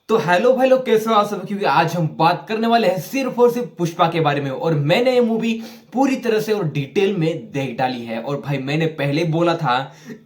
तो हेलो भाई लोग, कैसे हो आप सब। क्योंकि आज हम बात करने वाले हैं सिर्फ और सिर्फ पुष्पा के बारे में। और मैंने ये मूवी पूरी तरह से और डिटेल में देख डाली है। और भाई मैंने पहले बोला था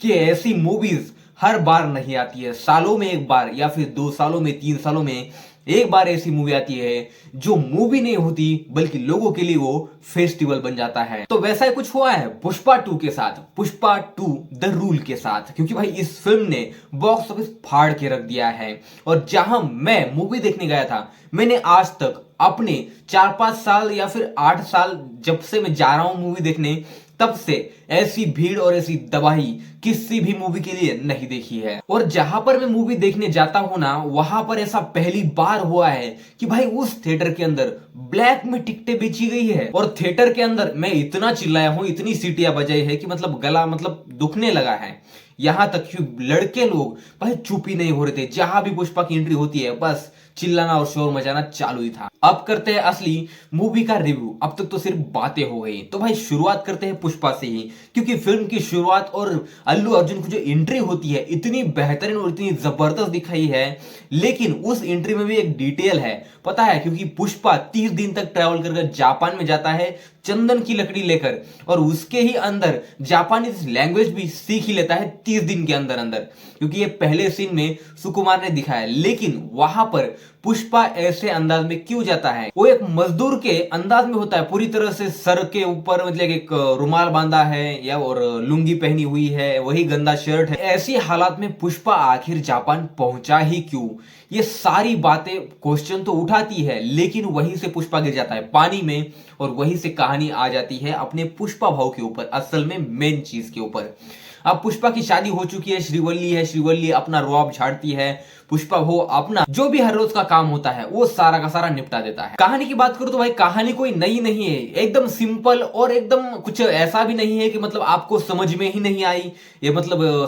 कि ऐसी मूवीज हर बार नहीं आती है, सालों में एक बार या फिर 2 सालों में 3 सालों में एक बार ऐसी मूवी आती है जो मूवी नहीं होती बल्कि लोगों के लिए वो फेस्टिवल बन जाता है। तो वैसा ही कुछ हुआ है पुष्पा 2 के साथ, पुष्पा 2 द रूल के साथ। क्योंकि भाई इस फिल्म ने बॉक्स ऑफिस फाड़ के रख दिया है। और जहां मैं मूवी देखने गया था, मैंने आज तक अपने 4-5 साल या फिर 8 साल जब से मैं जा रहा हूं मूवी देखने, तब से ऐसी भीड़ और ऐसी तबाही किसी भी मूवी के लिए नहीं देखी है। और जहां पर मैं मूवी देखने जाता हूं ना, वहां पर ऐसा पहली बार हुआ है कि भाई उस थिएटर के अंदर ब्लैक में टिकटें बेची गई है। और थिएटर के अंदर मैं इतना चिल्लाया हूं, इतनी सीटियां बजाई है कि गला दुखने लगा है। यहां तक कि लड़के लोग भाई चुप ही नहीं हो रहे थे। जहां भी पुष्पा की एंट्री होती है बस चिल्लाना और शोर मचाना चालू ही था। अब करते हैं असली मूवी का रिव्यू। अब तक तो सिर्फ बातें हो गई, तो भाई शुरुआत करते हैं पुष्पा से ही। क्योंकि फिल्म की शुरुआत और अल्लू अर्जुन की जो एंट्री होती है इतनी बेहतरीन और इतनी जबरदस्त दिखाई है। लेकिन उस एंट्री में भी एक डिटेल है, पता है? क्योंकि पुष्पा 30 दिन तक ट्रैवल कर जापान में जाता है चंदन की लकड़ी लेकर, और उसके ही अंदर जापानीज लैंग्वेज भी सीख ही लेता है 30 दिन के अंदर अंदर। क्योंकि ये पहले सीन में सुकुमार ने दिखाया। लेकिन वहां पर पुष्पा ऐसे अंदाज में क्यों जाता है? वो एक मजदूर के अंदाज में होता है, पूरी तरह से सर के ऊपर एक रुमाल बांधा है या और लुंगी पहनी हुई है, वही गंदा शर्ट है। ऐसी हालात में पुष्पा आखिर जापान पहुंचा ही क्यों? ये सारी बातें क्वेश्चन तो उठाती है, लेकिन वहीं से पुष्पा गिर जाता है पानी में। और वहीं से कहानी आ जाती है अपने पुष्पा भाव के ऊपर, असल में मेन चीज के ऊपर। अब पुष्पा की शादी हो चुकी है, श्रीवल्ली है, श्रीवल्ली अपना रुआब झाड़ती है। पुष्पा वो अपना जो भी हर रोज का काम होता है वो सारा का सारा निपटा देता है। कहानी की बात करूं तो भाई कहानी कोई नई नहीं है, एकदम सिंपल और एकदम कुछ ऐसा भी नहीं है कि आपको समझ में ही नहीं आई। ये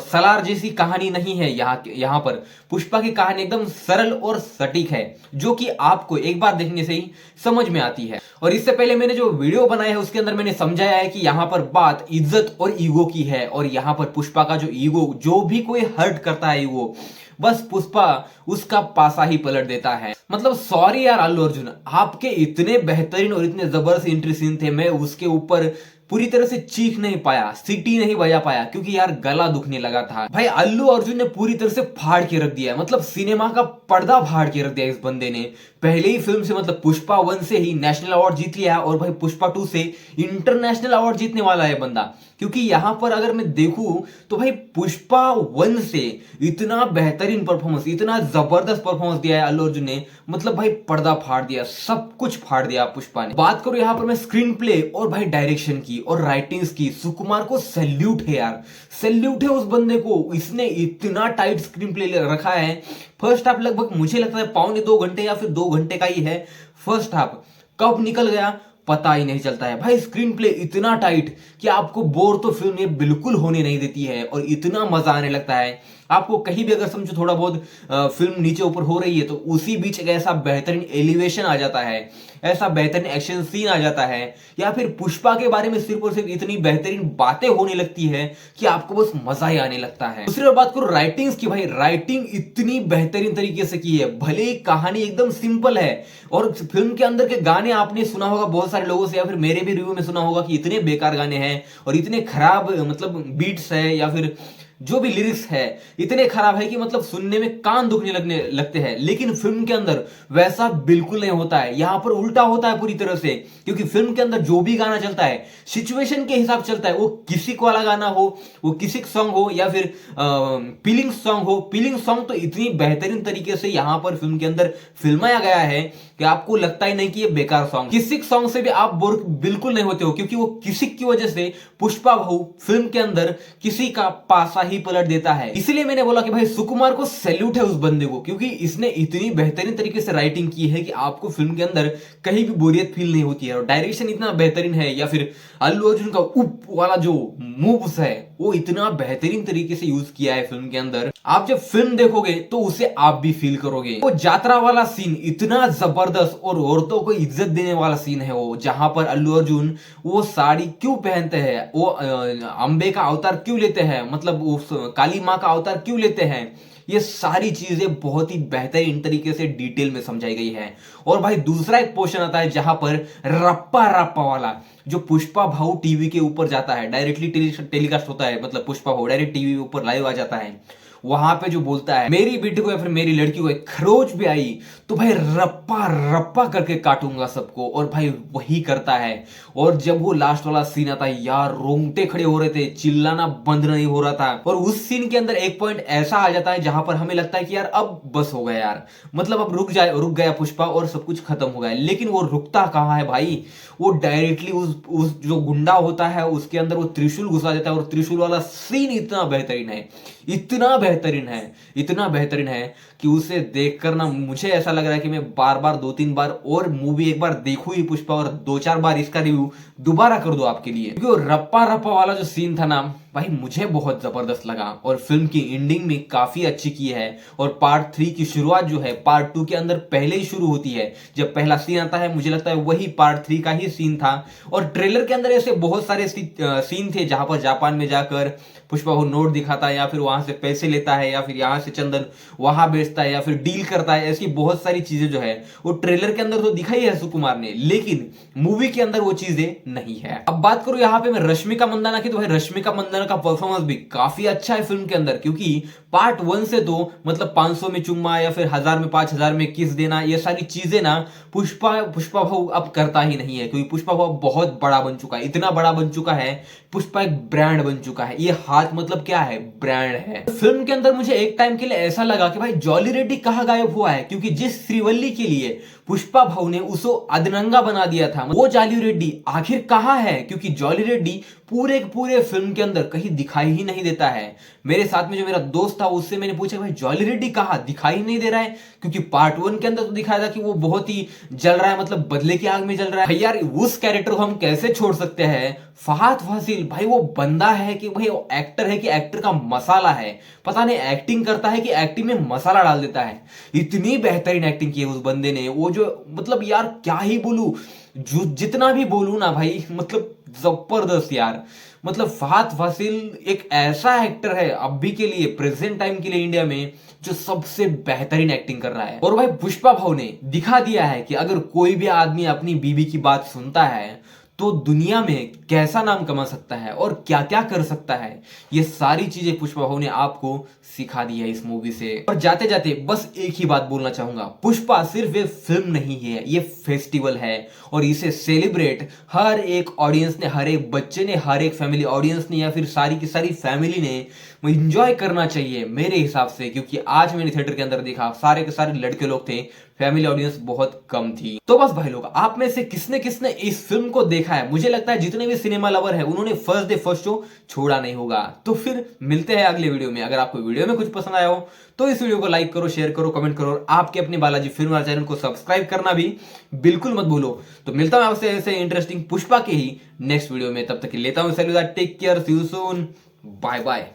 सलार जैसी कहानी नहीं है। यहाँ पर पुष्पा की कहानी एकदम सरल और सटीक है, जो कि आपको एक बार देखने से ही समझ में आती है। और इससे पहले मैंने जो वीडियो बनाया है उसके अंदर मैंने समझाया है कि यहाँ पर बात इज्जत और ईगो की है। और यहाँ पर पुष्पा का जो ईगो, जो भी कोई हर्ट करता है ईगो, बस पुष्पा उसका पासा ही पलट देता है। सॉरी यार अल्लू अर्जुन, आपके इतने बेहतरीन और इतने जबरदस्त एंट्री सीन थे, मैं उसके ऊपर पूरी तरह से चीख नहीं पाया, सीटी नहीं बजा पाया, क्योंकि यार गला दुखने लगा था। भाई अल्लू अर्जुन ने पूरी तरह से फाड़ के रख दिया है, सिनेमा का पर्दा फाड़ के रख दिया इस बंदे ने। पहले ही फिल्म से पुष्पा 1 से ही नेशनल अवार्ड जीत लिया, और भाई पुष्पा 2 से इंटरनेशनल अवार्ड जीतने वाला है बंदा। क्योंकि यहां पर अगर मैं देखूं तो भाई पुष्पा 1 से इतना बेहतरीन परफॉर्मेंस, इतना जबरदस्त परफॉर्मेंस दिया है अल्लू अर्जुन ने, भाई पर्दा फाड़ दिया, सब कुछ फाड़ दिया पुष्पा ने। बात करूं यहां पर मैं स्क्रीन प्ले और भाई डायरेक्शन की और राइटिंग्स की, सुकुमार को सैल्यूट है यार, सैल्यूट है उस बंदे को। इसने इतना टाइट स्क्रीन प्ले रखा है। फर्स्ट हाफ लगभग मुझे लगता है 1.25 घंटे या फिर 2 घंटे का ही है फर्स्ट हाफ, कब निकल गया पता ही नहीं चलता है। भाई स्क्रीन प्ले इतना टाइट कि आपको बोर तो फिल्म ये बिल्कुल होने नहीं देती है, और इतना मजा आने लगता है आपको। कहीं भी अगर समझो थोड़ा बहुत फिल्म नीचे ऊपर हो रही है तो उसी बीच एक ऐसा बेहतरीन एलिवेशन आ जाता है, ऐसा बेहतरीन एक्शन सीन आ जाता है, या फिर पुष्पा के बारे में सिर्फ और सिर्फ इतनी बेहतरीन बातें होने लगती है कि आपको बस मजा ही आने लगता है। दूसरी बार बात करूं राइटिंग्स की, भाई राइटिंग इतनी बेहतरीन तरीके से की है। भले ही कहानी एकदम सिंपल है, और फिल्म के अंदर के गाने आपने सुना होगा बहुत सारे लोगों से, या फिर मेरे भी रिव्यू में सुना होगा कि इतने बेकार गाने हैं और इतने खराब बीट्स है, या फिर जो भी लिरिक्स है इतने खराब है कि सुनने में कान दुखने लगते हैं। लेकिन फिल्म के अंदर वैसा बिल्कुल नहीं होता है, यहां पर उल्टा होता है पूरी तरह से। क्योंकि फिल्म के अंदर जो भी गाना चलता है सिचुएशन के हिसाब चलता है, वो किसी को वाला गाना हो, वो किसी सॉन्ग हो, या फिर फीलिंग सॉन्ग हो। फीलिंग सॉन्ग तो इतनी बेहतरीन तरीके से यहां पर फिल्म के अंदर फिल्माया गया है कि आपको लगता ही नहीं कि ये बेकार सॉन्ग। किसी सॉन्ग से भी आप बोर बिल्कुल नहीं होते हो, क्योंकि वो किसी की वजह से पुष्पा भाऊ फिल्म के अंदर किसी का पासा ही पलट देता है। इसलिए मैंने बोला कि भाई सुकुमार को सैल्यूट है उस बंदे को, क्योंकि इसने इतनी बेहतरीन तरीके से राइटिंग की है कि आपको फिल्म के अंदर कहीं भी बोरियत फील नहीं होती है। और डायरेक्शन इतना बेहतरीन है, या फिर अल्लू अर्जुन का उप वाला जो मूव्स है वो इतना बेहतरीन तरीके से यूज किया है फिल्म के अंदर। आप जब फिल्म देखोगे तो उसे आप भी फील करोगे। वो यात्रा वाला सीन इतना जबरदस्त और औरतों को इज्जत देने वाला सीन है वो, जहां पर अल्लू अर्जुन वो साड़ी क्यों पहनते हैं, वो अंबे का अवतार क्यों लेते हैं, उस काली माँ का अवतार क्यों लेते हैं, ये सारी चीजें बहुत ही बेहतरीन तरीके से डिटेल में समझाई गई है। और भाई दूसरा एक पोर्शन आता है जहां पर रप्पा रप्पा वाला जो पुष्पा भाऊ टीवी के ऊपर जाता है, डायरेक्टली टेलीकास्ट होता है, मतलब पुष्पा भाऊ डायरेक्ट टीवी के ऊपर लाइव आ जाता है, वहां पे जो बोलता है मेरी बेटी को या फिर मेरी लड़की को एक खरोच भी आई तो भाई रप्पा रप्पा करके काटूंगा सबको, और भाई वही करता है। और जब वो लास्ट वाला सीन आता है यार, रोंगटे खड़े हो रहे थे, चिल्लाना बंद नहीं हो रहा था। और उस सीन के अंदर एक पॉइंट ऐसा आ जाता है जहां पर हमें लगता है कि यार अब बस हो गया यार, मतलब अब रुक गया पुष्पा और सब कुछ खत्म हो गया। लेकिन वो रुकता कहां है भाई, वो डायरेक्टली उस जो गुंडा होता है उसके अंदर वो त्रिशूल घुसा देता है। और त्रिशूल वाला सीन इतना बेहतरीन है, इतना बेहतरीन है, इतना बेहतरीन है कि उसे देखकर ना मुझे ऐसा लग रहा है कि मैं बार बार 2-3 बार और मूवी एक बार देखूं ही पुष्पा, और 2-4 बार इसका रिव्यू दोबारा कर दो आपके लिए, क्योंकि वो रप्पा रप्पा वाला जो सीन था ना भाई मुझे बहुत जबरदस्त लगा। और फिल्म की एंडिंग में काफी अच्छी की है। और पार्ट 3 की शुरुआत जो है पार्ट 2 के अंदर पहले ही शुरू होती है। जब पहला सीन आता है मुझे लगता है वही पार्ट 3 का ही सीन था। और ट्रेलर के अंदर ऐसे बहुत सारे सीन थे जहां पर जापान में जाकर पुष्पा वो नोट दिखाता है, या फिर वहां से पैसे लेता है, या फिर यहां से चंदन वहां बेचता है, या फिर डील करता है। ऐसी बहुत सारी चीजें जो है वो ट्रेलर के अंदर तो दिखाई है सुकुमार ने, लेकिन मूवी के अंदर वो चीजें नहीं है। अब बात करूं यहाँ पे मैं रश्मिका मंदाना की, तो भाई रश्मिका मंदाना का परफॉर्मेंस भी काफी अच्छा है फिल्म के अंदर, क्योंकि पार्ट 1 से तो मतलब 500 में चुम्मा या फिर 1000 में 5000 में किस देना, ये सारी चीजें ना पुष्पा भाऊ अब करता ही नहीं है, क्योंकि पुष्पा भाऊ बहुत बड़ा बन चुका है, इतना बड़ा बन चुका है, पुष्पा एक ब्रांड बन चुका है। ये हाथ मतलब क्या है, ब्रांड है। फिल्म के अंदर मुझे एक टाइम के लिए ऐसा लगा कि भाई जॉली रेड्डी कहां गायब हुआ है, क्योंकि जिस श्रीवल्ली के लिए पुष्पा भाऊ ने उसको अदनंगा बना दिया था, वो जॉली रेड्डी आखिर कहां है, क्योंकि जॉली रेड्डी पूरे फिल्म के अंदर कहीं दिखाई ही नहीं देता है। मेरे साथ में जो मेरा दोस्त था उससे मैंने पूछा भाई जॉली रेड्डी कहां, दिखाई नहीं दे रहा है, क्योंकि पार्ट 1 के अंदर तो दिखाया था कि वो बहुत ही जल रहा है, मतलब बदले की आग में जल रहा है। यार उस कैरेक्टर को हम कैसे छोड़ सकते हैं। फहद फासिल भाई वो बंदा है कि भाई वो एक्टर है कि एक्टर का मसाला है, पता नहीं एक्टिंग करता है कि एक्टिंग में मसाला डाल देता है। इतनी बेहतरीन एक्टिंग की है उस बंदे ने, वो जो मतलब यार क्या ही बोलूं, जो जितना भी बोलूं ना भाई मतलब जबरदस्त यार। मतलब फहद फासिल एक ऐसा एक्टर है अभी के लिए, प्रेजेंट टाइम के लिए इंडिया में, जो सबसे बेहतरीन एक्टिंग कर रहा है। और भाई पुष्पा भाऊ ने दिखा दिया है कि अगर कोई भी आदमी अपनी बीवी की बात सुनता है तो दुनिया में कैसा नाम कमा सकता है और क्या क्या कर सकता है। ये सारी चीजें पुष्पा भाऊ ने आपको सिखा दी है इस मूवी से। और जाते जाते बस एक ही बात बोलना चाहूंगा, पुष्पा सिर्फ एक फिल्म नहीं है, ये फेस्टिवल है, और इसे सेलिब्रेट हर एक ऑडियंस ने, हर एक बच्चे ने, हर एक फैमिली ऑडियंस ने, या फिर सारी की सारी फैमिली ने एंजॉय करना चाहिए मेरे हिसाब से। क्योंकि आज मैंने थिएटर के अंदर देखा सारे के सारे लड़के लोग थे, फैमिली ऑडियंस बहुत कम थी। तो बस भाई लोग, आप में से किसने किसने इस फिल्म को देखा है? मुझे लगता है जितने भी सिनेमा लवर है उन्होंने फर्स्ट डे फर्स्ट शो छोड़ा नहीं होगा। तो फिर मिलते हैं अगले वीडियो में। अगर आपको वीडियो में कुछ पसंद आया हो तो इस वीडियो को लाइक करो, शेयर करो, कमेंट करो, और आपके अपने बालाजी फिल्म वाला चैनल को सब्सक्राइब करना भी बिल्कुल मत भूलो। तो मिलता हूं आपसे ऐसे इंटरेस्टिंग पुष्पा के ही नेक्स्ट वीडियो में। तब तक लेता हूं salute, take care, see you soon, bye bye.